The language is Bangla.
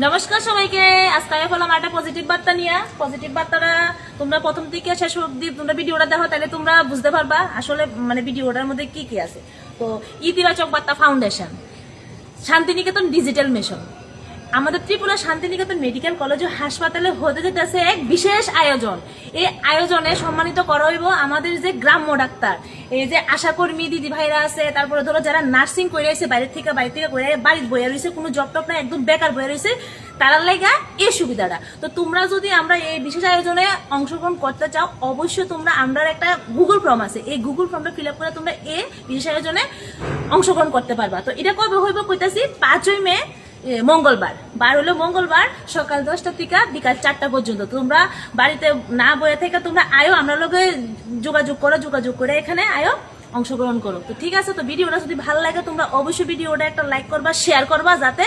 নমস্কার সবাইকে। আজকে আমি বললাম একটা পজিটিভ বার্তা নিয়ে। পজিটিভ বার্তাটা তোমরা প্রথম থেকে শেষ অবধি তোমরা ভিডিওটা দেখো, তাহলে তোমরা বুঝতে পারবা আসলে ভিডিওটার মধ্যে কি কি আছে। তো ইতিবাচক বার্তা ফাউন্ডেশন, শান্তিনিকেতন ডিজিটাল মিশন, আমাদের ত্রিপুরা শান্তিনিকেতন মেডিকেল কলেজ ও হাসপাতালে হতে যেতেছে এক বিশেষ আয়োজন। এই আয়োজনে সম্মানিত করা হইব আমাদের যে গ্রাম্য ডাক্তার, এই যে আশাকর্মী দিদি ভাইরা আছে, তারপরে ধরো যারা নার্সিং করে আসছে বাইরে থেকে করে বাড়ির বইয়া রয়েছে, কোনো জব টপ না, একদম বেকার বইয়া রয়েছে, তারার লাগা এই সুবিধাটা। তো তোমরা যদি আমরা এই বিশেষ আয়োজনে অংশগ্রহণ করতে চাও, অবশ্যই তোমরা আমরা একটা গুগল ফর্ম আছে, এই গুগল ফর্মটা ফিল আপ করে তোমরা এই বিশেষ আয়োজনে অংশগ্রহণ করতে পারবা। তো এটা কবে হইব কইতাছি, 5ই মে মঙ্গলবার। বার হলো মঙ্গলবার সকাল 10টা থেকে বিকাল 4টা পর্যন্ত। তোমরা বাড়িতে না বয়ে থেকে তোমরা আয়ো, আমরা লগে যোগাযোগ করে এখানে আয়ো, অংশগ্রহণ করো। তো ঠিক আছে, তো ভিডিওটা যদি ভালো লাগে তোমরা অবশ্যই ভিডিওটা একটা লাইক করবা, শেয়ার করবা, যাতে